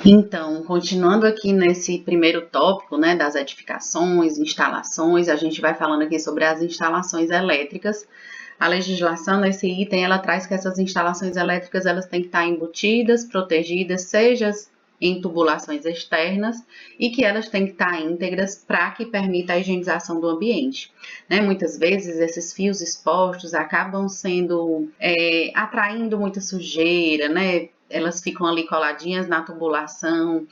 Então, continuando aqui nesse primeiro tópico, né, das edificações, instalações, a gente vai falando aqui sobre as instalações elétricas. A legislação nesse item, ela traz que essas instalações elétricas, elas têm que estar embutidas, protegidas, seja em tubulações externas, e que elas têm que estar íntegras para que permita a higienização do ambiente. Né? Muitas vezes esses fios expostos acabam sendo atraindo muita sujeira, né? Elas ficam ali coladinhas na tubulação.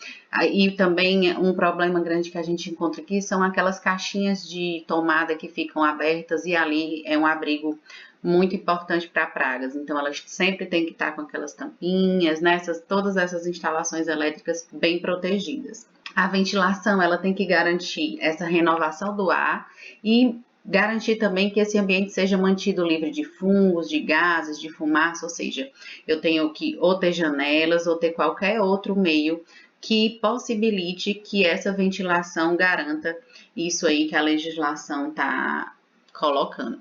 E também um problema grande que a gente encontra aqui são aquelas caixinhas de tomada que ficam abertas, e ali é um abrigo muito importante para pragas. Então elas sempre têm que estar com aquelas tampinhas, né? Todas essas instalações elétricas bem protegidas. A ventilação, ela tem que garantir essa renovação do ar e garantir também que esse ambiente seja mantido livre de fungos, de gases, de fumaça, ou seja, eu tenho que ou ter janelas ou ter qualquer outro meio que possibilite que essa ventilação garanta isso aí que a legislação está colocando.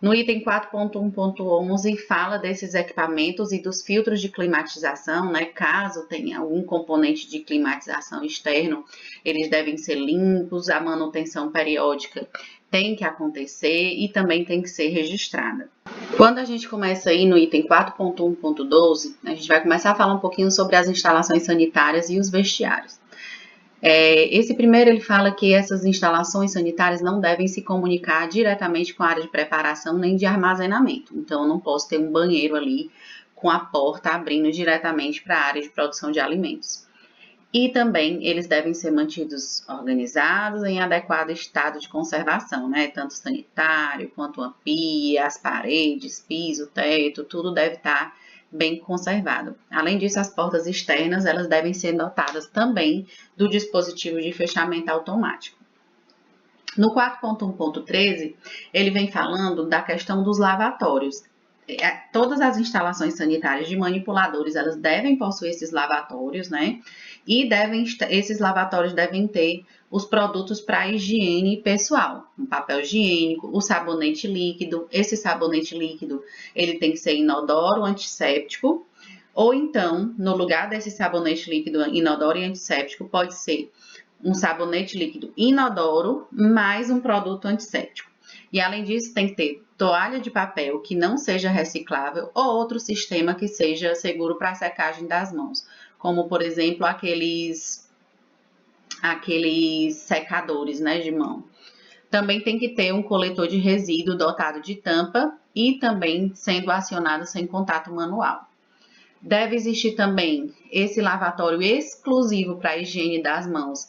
No item 4.1.11 fala desses equipamentos e dos filtros de climatização, né? Caso tenha algum componente de climatização externo, eles devem ser limpos, a manutenção periódica tem que acontecer e também tem que ser registrada. Quando a gente começa aí no item 4.1.12, a gente vai começar a falar um pouquinho sobre as instalações sanitárias e os vestiários. Esse primeiro, ele fala que essas instalações sanitárias não devem se comunicar diretamente com a área de preparação nem de armazenamento. Então, eu não posso ter um banheiro ali com a porta abrindo diretamente para a área de produção de alimentos. E também eles devem ser mantidos organizados em adequado estado de conservação, né? Tanto sanitário quanto a pia, as paredes, piso, teto, tudo deve estar bem conservado. Além disso, as portas externas, elas devem ser dotadas também do dispositivo de fechamento automático. No 4.1.13, ele vem falando da questão dos lavatórios. Todas as instalações sanitárias de manipuladores, elas devem possuir esses lavatórios, né? E esses lavatórios devem ter os produtos para higiene pessoal, o papel higiênico, o sabonete líquido. Esse sabonete líquido, ele tem que ser inodoro, antisséptico, ou então, no lugar desse sabonete líquido inodoro e antisséptico, pode ser um sabonete líquido inodoro mais um produto antisséptico. E além disso, tem que ter toalha de papel que não seja reciclável ou outro sistema que seja seguro para a secagem das mãos, como por exemplo aqueles secadores, né, de mão. Também tem que ter um coletor de resíduo dotado de tampa e também sendo acionado sem contato manual. Deve existir também esse lavatório exclusivo para a higiene das mãos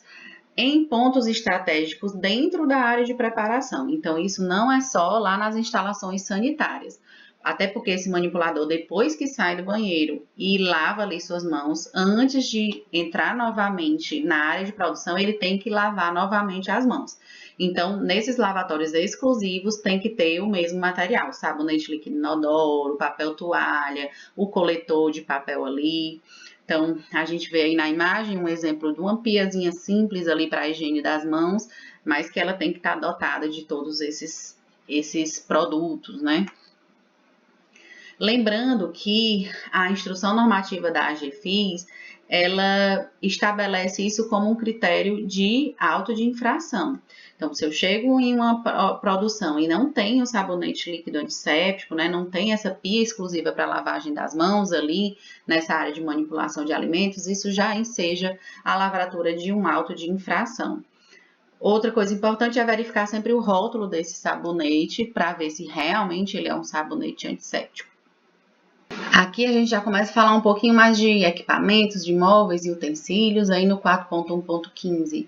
em pontos estratégicos dentro da área de preparação. Então, isso não é só lá nas instalações sanitárias. Até porque esse manipulador, depois que sai do banheiro e lava ali suas mãos, antes de entrar novamente na área de produção, ele tem que lavar novamente as mãos. Então, nesses lavatórios exclusivos, tem que ter o mesmo material: sabonete líquido inodoro, papel toalha, o coletor de papel ali. Então, a gente vê aí na imagem um exemplo de uma piazinha simples ali para a higiene das mãos, mas que ela tem que estar dotada de todos esses produtos, né? Lembrando que a instrução normativa da AGFIS, ela estabelece isso como um critério de auto de infração. Então, se eu chego em uma produção e não tenho o sabonete líquido antisséptico, né, não tem essa pia exclusiva para lavagem das mãos ali, nessa área de manipulação de alimentos, isso já enseja a lavratura de um auto de infração. Outra coisa importante é verificar sempre o rótulo desse sabonete para ver se realmente ele é um sabonete antisséptico. Aqui a gente já começa a falar um pouquinho mais de equipamentos, de móveis e utensílios, aí no 4.1.15.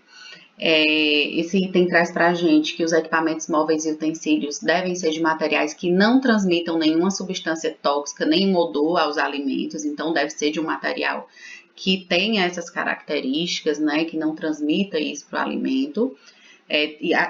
Esse item traz para a gente que os equipamentos móveis e utensílios devem ser de materiais que não transmitam nenhuma substância tóxica, nenhum odor aos alimentos, então deve ser de um material que tenha essas características, né, que não transmita isso para o alimento.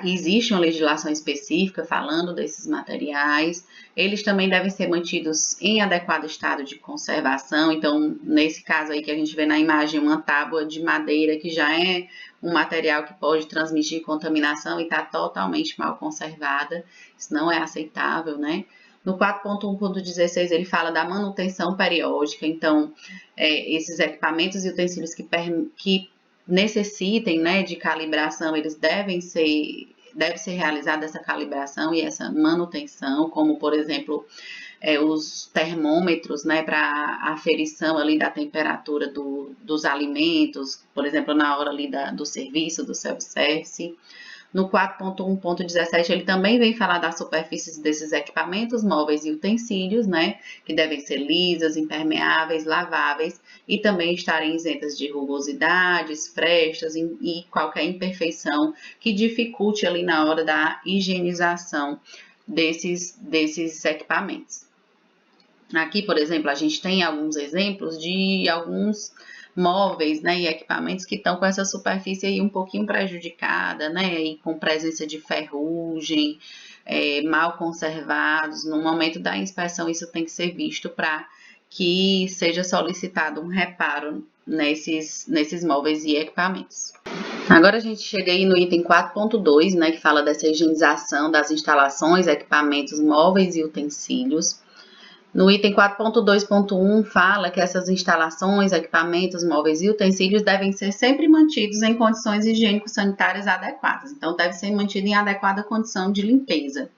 Existe uma legislação específica falando desses materiais. Eles também devem ser mantidos em adequado estado de conservação. Então, nesse caso aí que a gente vê na imagem, uma tábua de madeira que já é um material que pode transmitir contaminação e está totalmente mal conservada. Isso não é aceitável, né? No 4.1.16 ele fala da manutenção periódica, então esses equipamentos e utensílios que necessitem, né, de calibração, eles deve ser realizada essa calibração e essa manutenção, como por exemplo os termômetros, né, para aferição ali da temperatura dos alimentos, por exemplo, na hora ali do serviço, do self-service. No 4.1.17 ele também vem falar das superfícies desses equipamentos móveis e utensílios, né, que devem ser lisas, impermeáveis, laváveis e também estarem isentas de rugosidades, frestas e qualquer imperfeição que dificulte ali na hora da higienização desses equipamentos. Aqui, por exemplo, a gente tem alguns exemplos de alguns móveis, né, e equipamentos que estão com essa superfície aí um pouquinho prejudicada, né, e com presença de ferrugem, mal conservados. No momento da inspeção, isso tem que ser visto para que seja solicitado um reparo nesses móveis e equipamentos. Agora a gente chega aí no item 4.2, né, que fala dessa higienização das instalações, equipamentos móveis e utensílios. No item 4.2.1 fala que essas instalações, equipamentos, móveis e utensílios devem ser sempre mantidos em condições higiênico-sanitárias adequadas. Então, deve ser mantido em adequada condição de limpeza.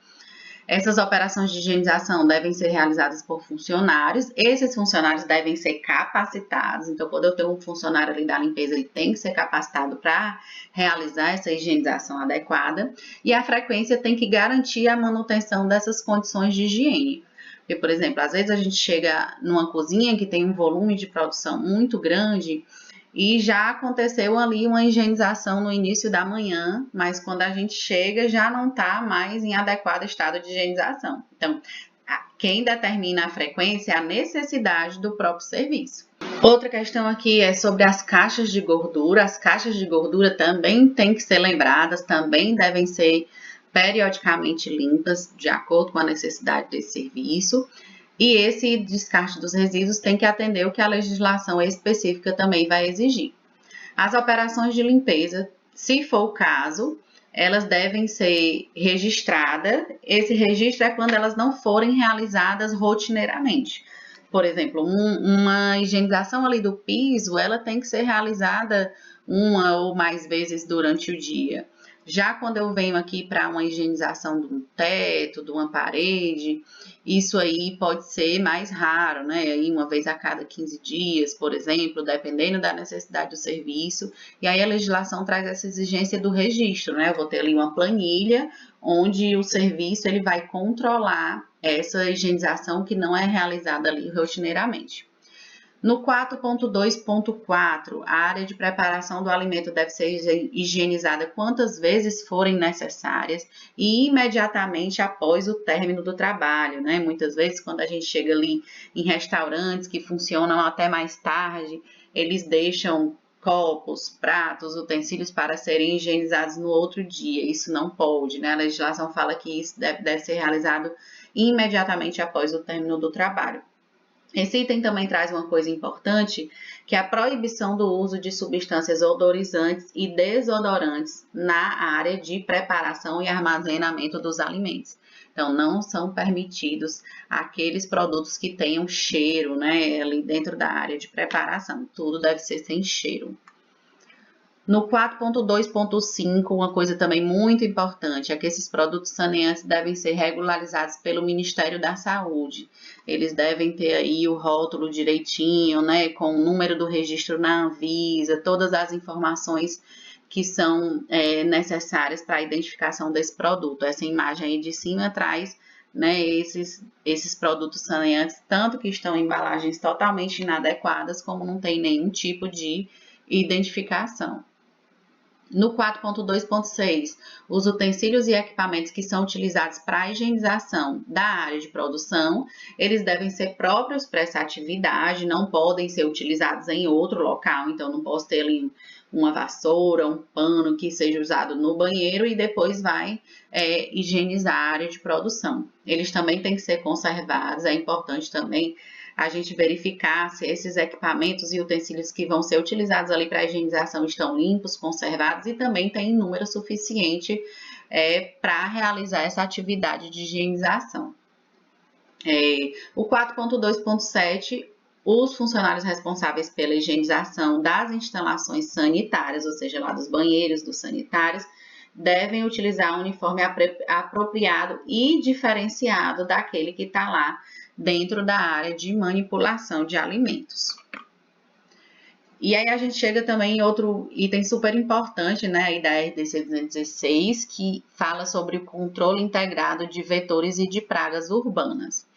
Essas operações de higienização devem ser realizadas por funcionários. Esses funcionários devem ser capacitados. Então, quando eu tenho um funcionário ali da limpeza, ele tem que ser capacitado para realizar essa higienização adequada. E a frequência tem que garantir a manutenção dessas condições de higiene. Porque, por exemplo, às vezes a gente chega numa cozinha que tem um volume de produção muito grande e já aconteceu ali uma higienização no início da manhã, mas quando a gente chega já não está mais em adequado estado de higienização. Então, quem determina a frequência é a necessidade do próprio serviço. Outra questão aqui é sobre as caixas de gordura. As caixas de gordura também têm que ser lembradas, também devem ser periodicamente limpas, de acordo com a necessidade desse serviço. E esse descarte dos resíduos tem que atender o que a legislação específica também vai exigir. As operações de limpeza, se for o caso, elas devem ser registradas. Esse registro é quando elas não forem realizadas rotineiramente. Por exemplo, uma higienização ali do piso, ela tem que ser realizada uma ou mais vezes durante o dia. Já quando eu venho aqui para uma higienização de um teto, de uma parede, isso aí pode ser mais raro, né? Aí uma vez a cada 15 dias, por exemplo, dependendo da necessidade do serviço. E aí a legislação traz essa exigência do registro, né? Eu vou ter ali uma planilha onde o serviço ele vai controlar essa higienização que não é realizada ali rotineiramente. No 4.2.4, a área de preparação do alimento deve ser higienizada quantas vezes forem necessárias e imediatamente após o término do trabalho, né? Muitas vezes, quando a gente chega ali em restaurantes que funcionam até mais tarde, eles deixam copos, pratos, utensílios para serem higienizados no outro dia. Isso não pode, né? A legislação fala que isso deve ser realizado imediatamente após o término do trabalho. Esse item também traz uma coisa importante, que é a proibição do uso de substâncias odorizantes e desodorantes na área de preparação e armazenamento dos alimentos. Então, não são permitidos aqueles produtos que tenham cheiro, né, ali dentro da área de preparação. Tudo deve ser sem cheiro. No 4.2.5, uma coisa também muito importante é que esses produtos saneantes devem ser regularizados pelo Ministério da Saúde. Eles devem ter aí o rótulo direitinho, né, com o número do registro na Anvisa, todas as informações que são necessárias para a identificação desse produto. Essa imagem aí de cima traz, né, esses produtos saneantes, tanto que estão em embalagens totalmente inadequadas, como não tem nenhum tipo de identificação. No 4.2.6, os utensílios e equipamentos que são utilizados para a higienização da área de produção, eles devem ser próprios para essa atividade, não podem ser utilizados em outro local, então não posso ter ali uma vassoura, um pano que seja usado no banheiro e depois vai higienizar a área de produção. Eles também têm que ser conservados, é importante também a gente verificar se esses equipamentos e utensílios que vão ser utilizados ali para a higienização estão limpos, conservados e também tem número suficiente para realizar essa atividade de higienização. O 4.2.7, os funcionários responsáveis pela higienização das instalações sanitárias, ou seja, lá dos banheiros, dos sanitários, devem utilizar um uniforme apropriado e diferenciado daquele que está lá dentro da área de manipulação de alimentos. E aí a gente chega também em outro item super importante, né, aí da RDC 216, que fala sobre o controle integrado de vetores e de pragas urbanas.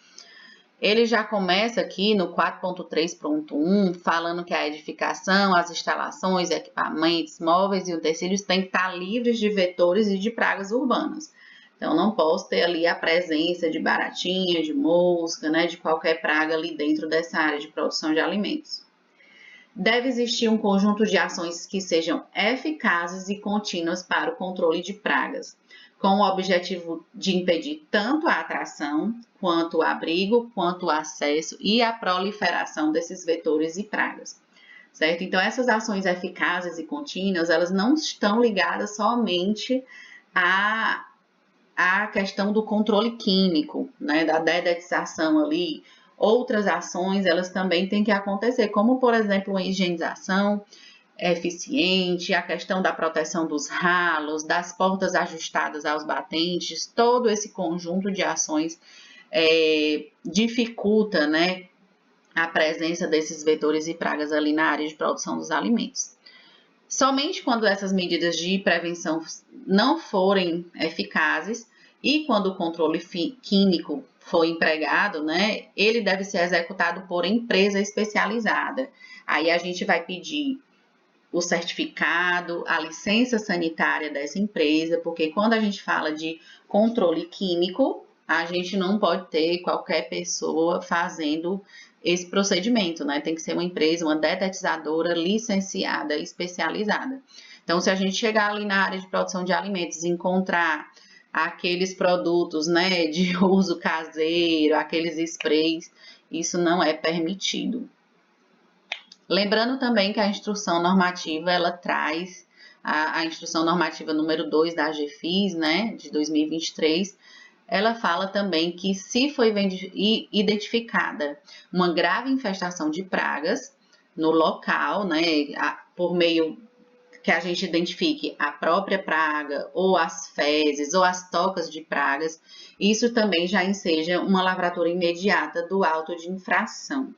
Ele já começa aqui no 4.3.1 falando que a edificação, as instalações, equipamentos, móveis e utensílios têm que estar livres de vetores e de pragas urbanas. Então, não posso ter ali a presença de baratinha, de mosca, né, de qualquer praga ali dentro dessa área de produção de alimentos. Deve existir um conjunto de ações que sejam eficazes e contínuas para o controle de pragas, com o objetivo de impedir tanto a atração, quanto o abrigo, quanto o acesso e a proliferação desses vetores e pragas, certo? Então, essas ações eficazes e contínuas, elas não estão ligadas somente à questão do controle químico, né, da dedetização ali. Outras ações, elas também têm que acontecer, como, por exemplo, a higienização eficiente, a questão da proteção dos ralos, das portas ajustadas aos batentes, todo esse conjunto de ações dificulta, né, a presença desses vetores e pragas ali na área de produção dos alimentos. Somente quando essas medidas de prevenção não forem eficazes e quando o controle químico for empregado, né, ele deve ser executado por empresa especializada. Aí a gente vai pedir o certificado, a licença sanitária dessa empresa, porque quando a gente fala de controle químico, a gente não pode ter qualquer pessoa fazendo esse procedimento, né? Tem que ser uma empresa, uma detetizadora licenciada, especializada. Então, se a gente chegar ali na área de produção de alimentos e encontrar aqueles produtos, né, de uso caseiro, aqueles sprays, isso não é permitido. Lembrando também que a instrução normativa, ela traz a instrução normativa número 2 da AGFIS, né, de 2023, ela fala também que se foi identificada uma grave infestação de pragas no local, né, por meio que a gente identifique a própria praga, ou as fezes, ou as tocas de pragas, isso também já enseja uma lavratura imediata do auto de infração.